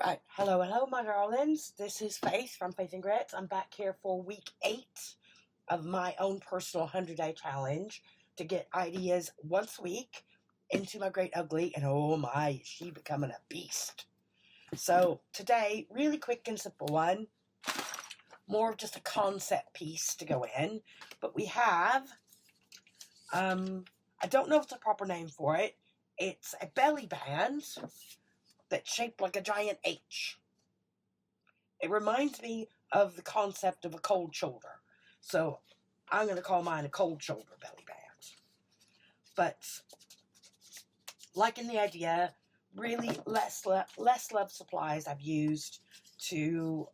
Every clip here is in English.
Right, hello, my darlings. This is Faith from Faith and Grits. I'm back here for week 8 of my own personal 100-day challenge to get ideas once a week into my great ugly, and oh my, is she becoming a beast. So today, really quick and simple one, more of just a concept piece to go in, but we have, I don't know if it's a proper name for it. It's a belly band that's shaped like a giant H. It reminds me of the concept of a cold shoulder. So I'm going to call mine a cold shoulder belly band. But liking the idea, really less love supplies I've used to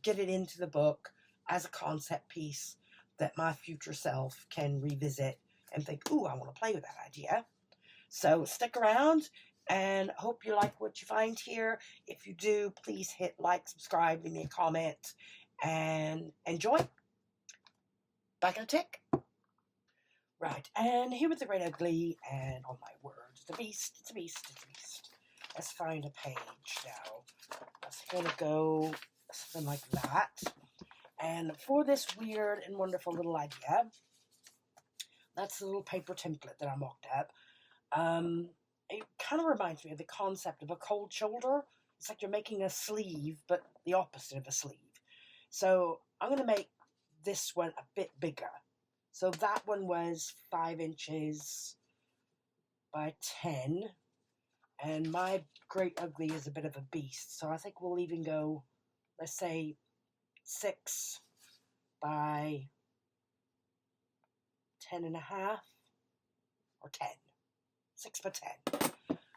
get it into the book as a concept piece that my future self can revisit and think, ooh, I want to play with that idea. So stick around and hope you like what you find here. If you do, please hit like, subscribe, leave me a comment, and enjoy. Back in a tick. Right, and here with the great ugly, and oh my word, it's a beast, it's a beast, it's a beast. Let's find a page now. That's going to go something like that. And for this weird and wonderful little idea, that's the little paper template that I mocked up. It kind of reminds me of the concept of a cold shoulder. It's like you're making a sleeve, but the opposite of a sleeve. So I'm going to make this one a bit bigger. So that one was 5 inches by 10. And my great ugly is a bit of a beast. So I think we'll even go, let's say, 6 by 10.5 or 10. 6 by 10.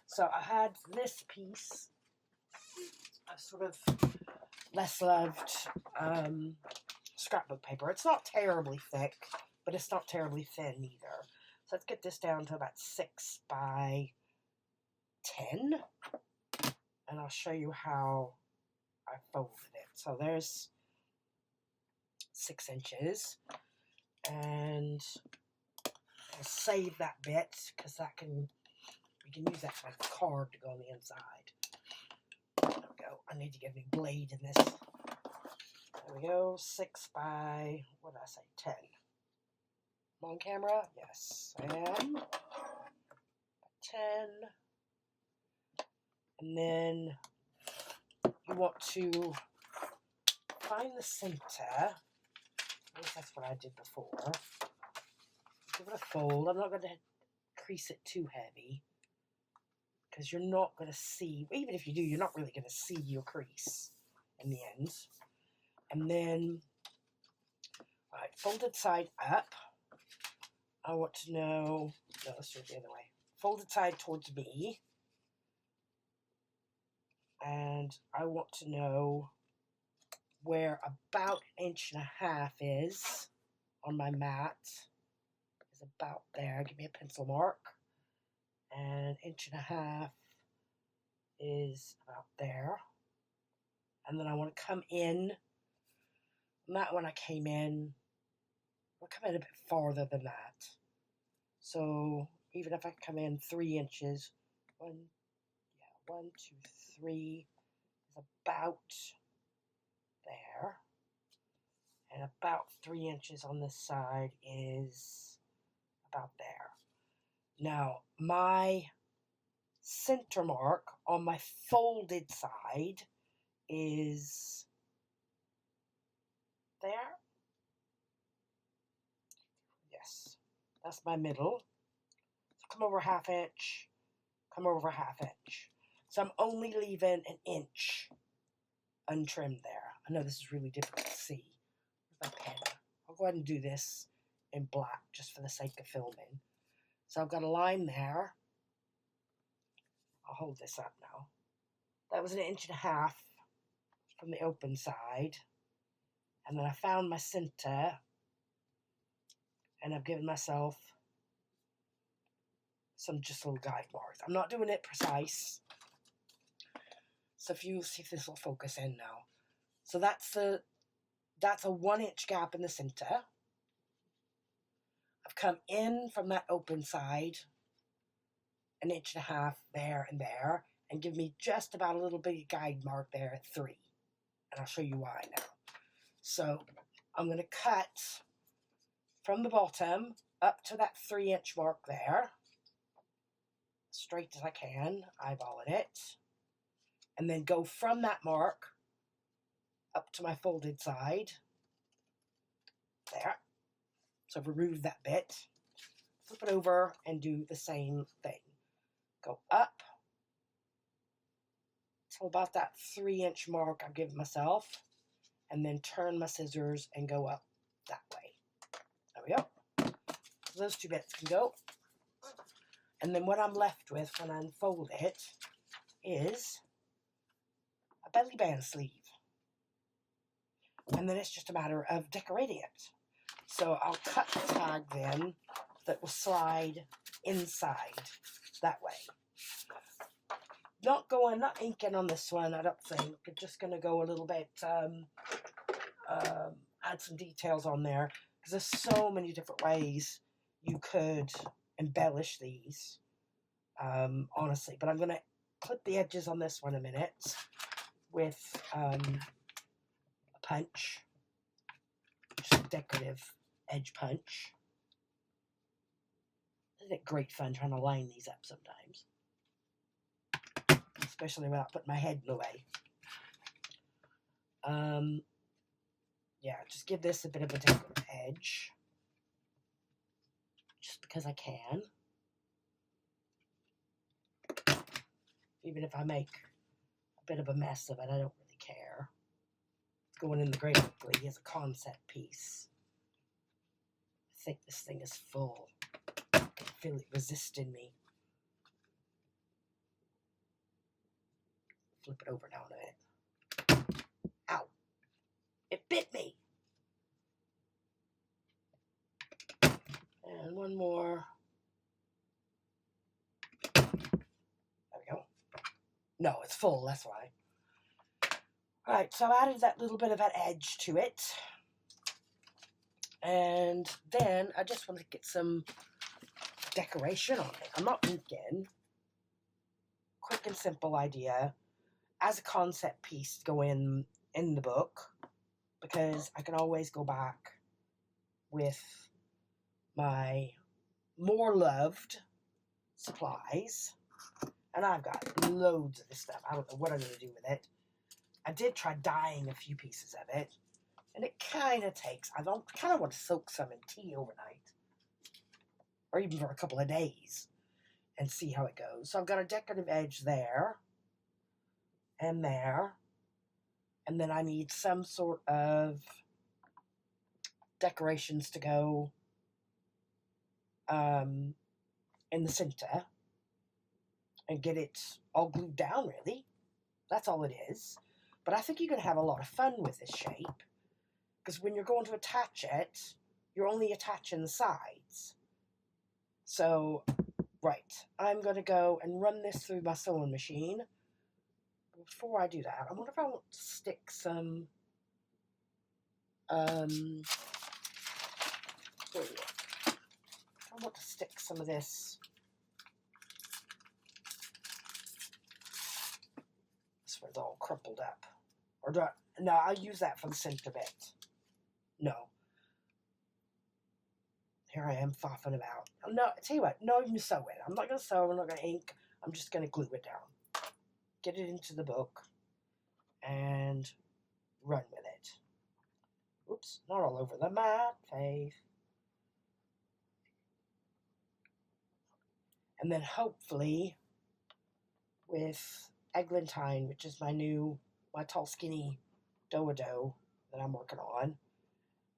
So I had this piece of sort of less loved scrapbook paper. It's not terribly thick, but it's not terribly thin either. So let's get this down to about 6 by 10. And I'll show you how I folded it. So there's 6 inches. And I'll save that bit because we can use that for like a card to go on the inside. There we go. I need to get a new blade in this. There we go. 6 by, what did I say? 10. I'm on camera? Yes, I am. 10. And then you want to find the center. At least that's what I did before. Give it a fold. I'm not going to crease it too heavy because you're not going to see, even if you do, you're not really going to see your crease in the end. And then, all right, folded side up. I want to know, no, let's do it the other way. Folded side towards me. And I want to know where about 1.5 inches is on my mat. Is about there. Give me a pencil mark. And 1.5 is about there. And then I want to come in. Not when I came in. I'll come in a bit farther than that. So even if I come in 3 inches, 1, 2, 3 is about there. And about 3 inches on this side is about there. Now, my center mark on my folded side is there. Yes, that's my middle. So come over 1/2 inch, come over 1/2 inch. So I'm only leaving 1 inch untrimmed there. I know this is really difficult to see. Where's my pen? I'll go ahead and do this in black just for the sake of filming. So I've got a line there. I'll hold this up now. That was 1.5 inches from the open side. And then I found my center. And I've given myself some just little guide marks. I'm not doing it precise. So if you see if this will focus in now. So that's a 1 inch gap in the center. I've come in from that open side 1.5 inches there and there, and give me just about a little bitty guide mark there at 3. And I'll show you why now. So I'm going to cut from the bottom up to that 3-inch mark there, straight as I can, eyeballing it, and then go from that mark up to my folded side, there. So remove that bit, flip it over, and do the same thing. Go up till about that 3-inch mark I've given myself, and then turn my scissors and go up that way. There we go. So those 2 bits can go. And then what I'm left with when I unfold it is a belly band sleeve. And then it's just a matter of decorating it. So I'll cut the tag then that will slide inside that way. Not inking on this one, I don't think. I'm just going to go a little bit, add some details on there, because there's so many different ways you could embellish these, honestly. But I'm going to clip the edges on this one a minute with a punch, just a decorative edge punch. Isn't it great fun trying to line these up sometimes? Especially without putting my head in the way. Yeah, just give this a bit of a decorative edge. Just because I can. Even if I make a bit of a mess of it, I don't really care. It's going in the Great Ugly as a concept piece. I think this thing is full. I can feel it resisting me. Flip it over now in a minute. Ow! It bit me! And one more. There we go. No, it's full, that's why. Alright, so I added that little bit of that edge to it. And then I just want to get some decoration on it. I'm not inking. Quick and simple idea. As a concept piece to go in the book, because I can always go back with my more loved supplies. And I've got loads of this stuff. I don't know what I'm going to do with it. I did try dyeing a few pieces of it, and it kind of takes, I kind of want to soak some in tea overnight, or even for a couple of days, and see how it goes. So I've got a decorative edge there, and there, and then I need some sort of decorations to go in the center, and get it all glued down, really. That's all it is. But I think you're going to have a lot of fun with this shape, because when you're going to attach it, you're only attaching the sides. So, right, I'm going to go and run this through my sewing machine. Before I do that, I wonder if I want to stick some, I want to stick some of this. This one's all crumpled up. Or do I, no, I'll use that for the center bit. No. Here I am faffing about. No, tell you what, not even sew it. I'm not going to sew, I'm not going to ink. I'm just going to glue it down. Get it into the book. And run with it. Oops, not all over the map, Faith. And then hopefully with eglantine, which is my tall skinny dough that I'm working on,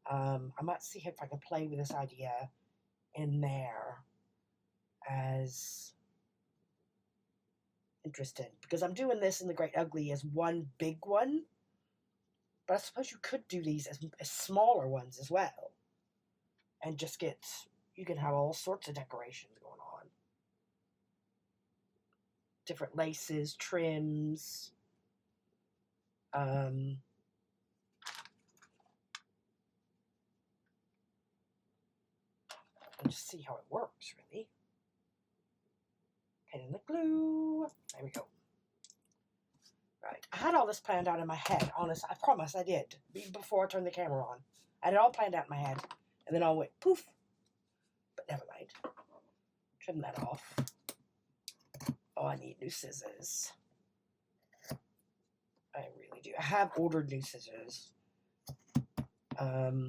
I might see if I can play with this idea in there as interesting, because I'm doing this in the Great Ugly as one big one, but I suppose you could do these as smaller ones as well, and just you can have all sorts of decorations going on. Different laces, trims, and just see how it works, really. And in the glue, there we go. had all this planned out in my head, honest. I promise I did. Before I turned the camera on. I had it all planned out in my head. And then all went poof. But never mind. Trim that off. Oh, I need new scissors. I really do. I have ordered new scissors. But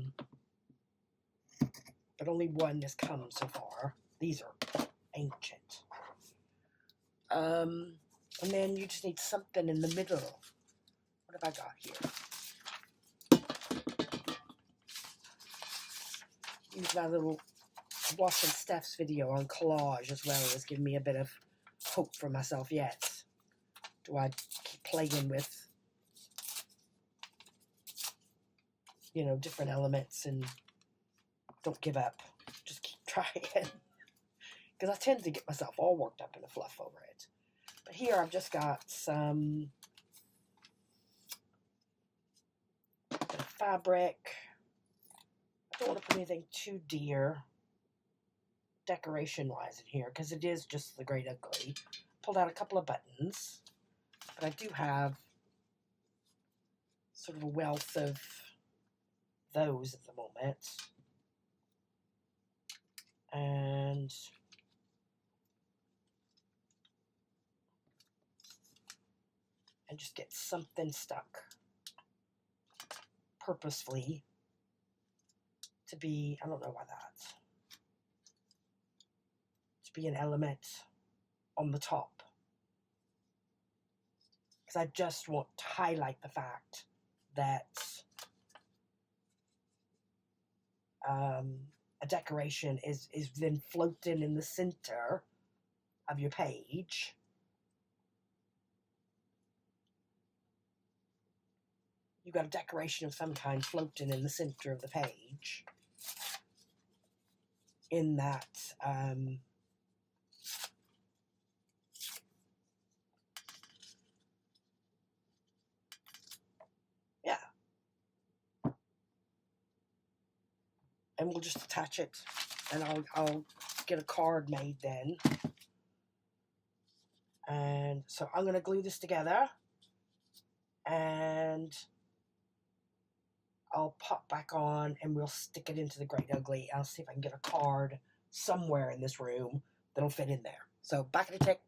only one has come so far. These are ancient. And then you just need something in the middle. What have I got here? Use my little Watching Steph's video on collage as well as giving me a bit of hope for myself yet. Do I keep playing with, you know, different elements and don't give up. Just keep trying. Because I tend to get myself all worked up in a fluff over it. But here I've just got some fabric. I don't want to put anything too dear decoration-wise in here because it is just the Great Ugly. Pulled out a couple of buttons. But I do have sort of a wealth of those at the moment. And just get something stuck purposefully to be, I don't know why that, to be an element on the top. Because I just want to highlight the fact that a decoration is then floating in the center of your page. You've got a decoration of some kind floating in the center of the page. In that, yeah. And we'll just attach it, and I'll get a card made then. And so I'm going to glue this together, and I'll pop back on and we'll stick it into the Great Ugly. I'll see if I can get a card somewhere in this room that'll fit in there. So back in a tick.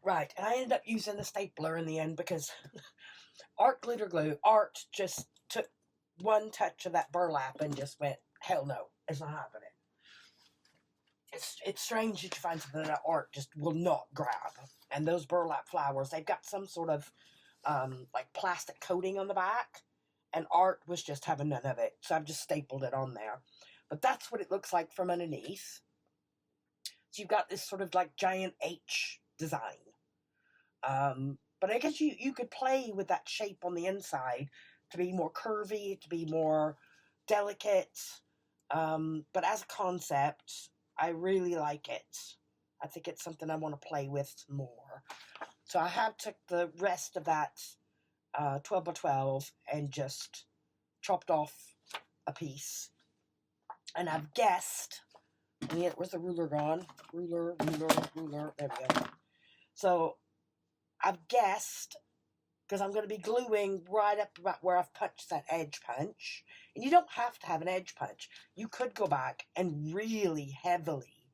Right, and I ended up using the stapler in the end because Art Glitter Glue, Art just took one touch of that burlap and just went, hell no, it's not happening. It's strange that you find something that Art just will not grab. And those burlap flowers, they've got some sort of like plastic coating on the back. And Art was just having none of it. So I've just stapled it on there. But that's what it looks like from underneath. So you've got this sort of like giant H design. But I guess you could play with that shape on the inside to be more curvy, to be more delicate. But as a concept, I really like it. I think it's something I want to play with more. So I have took the rest of that 12 by 12 and just chopped off a piece. And I've guessed, and yet where's the ruler gone? Ruler, there we go. So I've guessed, because I'm going to be gluing right up about where I've punched that edge punch. And you don't have to have an edge punch. You could go back and really heavily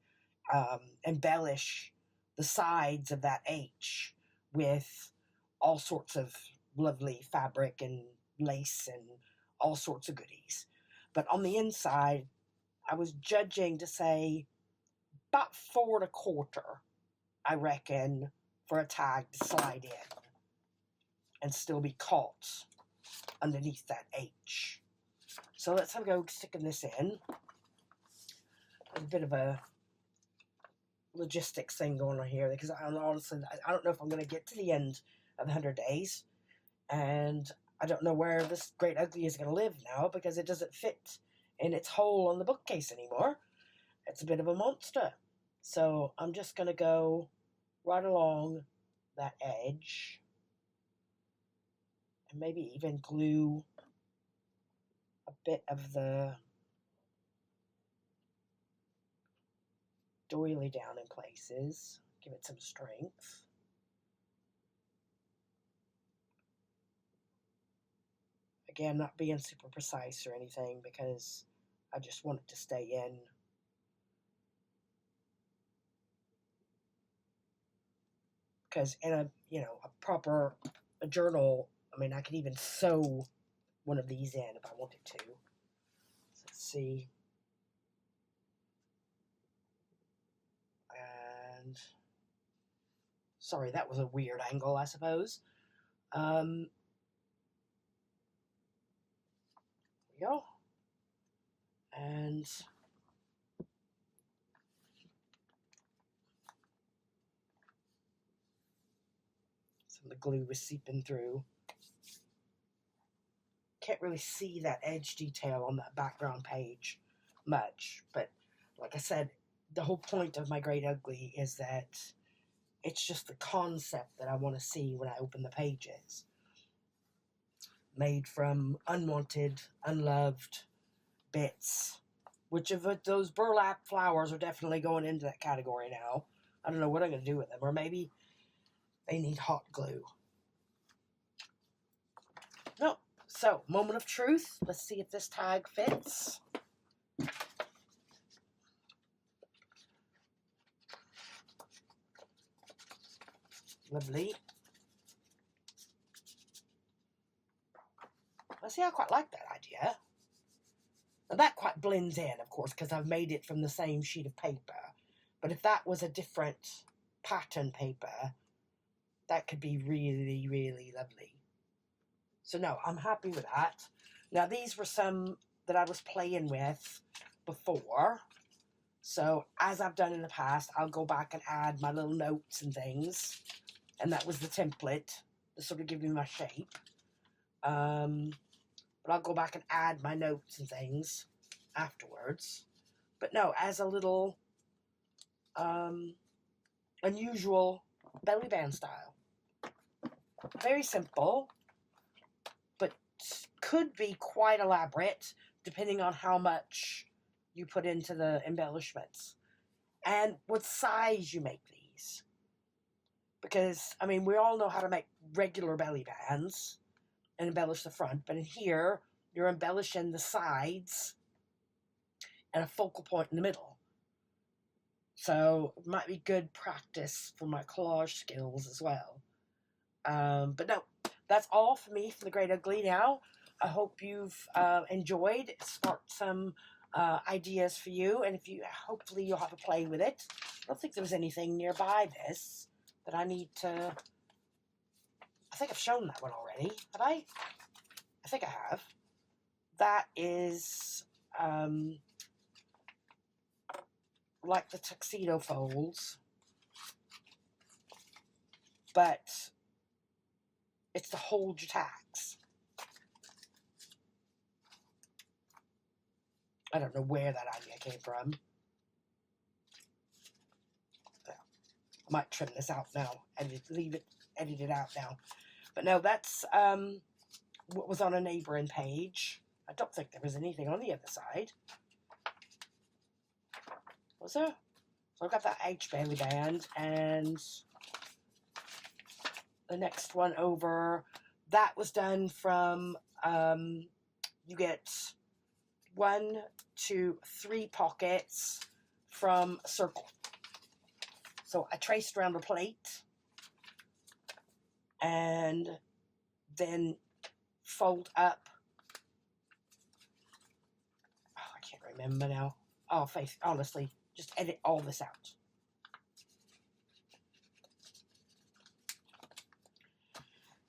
embellish the sides of that H with all sorts of lovely fabric and lace and all sorts of goodies. But on the inside, I was judging to say about 4 1/4, I reckon, for a tag to slide in and still be caught underneath that H. So let's have a go sticking this in. There's a bit of a logistics thing going on here because honestly, I don't know if I'm going to get to the end of the 100 days. And I don't know where this Great Ugly is going to live now because it doesn't fit in its hole on the bookcase anymore. It's a bit of a monster. So I'm just going to go right along that edge and maybe even glue a bit of the doily down in places. Give it some strength. again, not being super precise or anything because I just want it to stay in. Because in a, you know, a journal, I mean, I could even sew one of these in if I wanted to. So let's see. And sorry, that was a weird angle, I suppose. There we go. And some of the glue was seeping through. Can't really see that edge detail on that background page much, but like I said, the whole point of my Great Ugly is that it's just the concept that I want to see when I open the pages. Made from unwanted, unloved bits, which of those burlap flowers are definitely going into that category now. I don't know what I'm going to do with them, or maybe they need hot glue. No. So, moment of truth. Let's see if this tag fits. Lovely. Let's see, I quite like that idea. Now that quite blends in, of course, because I've made it from the same sheet of paper. But if that was a different pattern paper, that could be really, really lovely. So no, I'm happy with that. Now these were some that I was playing with before. So as I've done in the past, I'll go back and add my little notes and things. And that was the template to sort of give me my shape. But I'll go back and add my notes and things afterwards. But no, as a little unusual belly band style. Very simple, but could be quite elaborate depending on how much you put into the embellishments and what size you make these. Because, I mean, we all know how to make regular belly bands and embellish the front, but in here, you're embellishing the sides and a focal point in the middle. So, it might be good practice for my collage skills as well. But no, that's all for me for the Great Ugly now. I hope you've enjoyed. It sparked some ideas for you, and hopefully you'll have a play with it. I don't think there was anything nearby this that I need to... I think I've shown that one already. Have I? I think I have. That is like the tuxedo folds, but it's to hold your tacks. I don't know where that idea came from. I might trim this out now and edit it out now. But no, that's what was on a neighboring page. I don't think there was anything on the other side. Was there? So I've got that H belly band, and the next one over, that was done from, you get 1, 2, 3 pockets from a circle. So I traced around the plate and then fold up. Oh, I can't remember now. Oh, Faith, honestly, just edit all this out.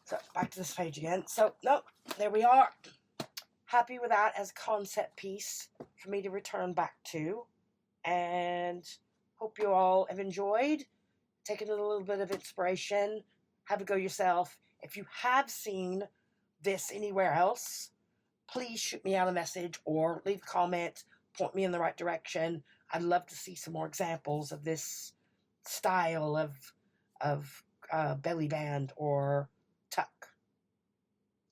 So back to this page again. So, nope, there we are. Happy with that as a concept piece for me to return back to. And hope you all have enjoyed, taken a little bit of inspiration. Have a go yourself. If you have seen this anywhere else, please shoot me out a message or leave a comment, point me in the right direction. I'd love to see some more examples of this style of belly band or tuck.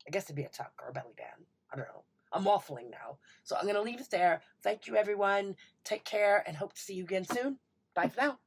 I guess it'd be a tuck or a belly band. I don't know. I'm waffling now. So I'm going to leave it there. Thank you, everyone. Take care and hope to see you again soon. Bye for now.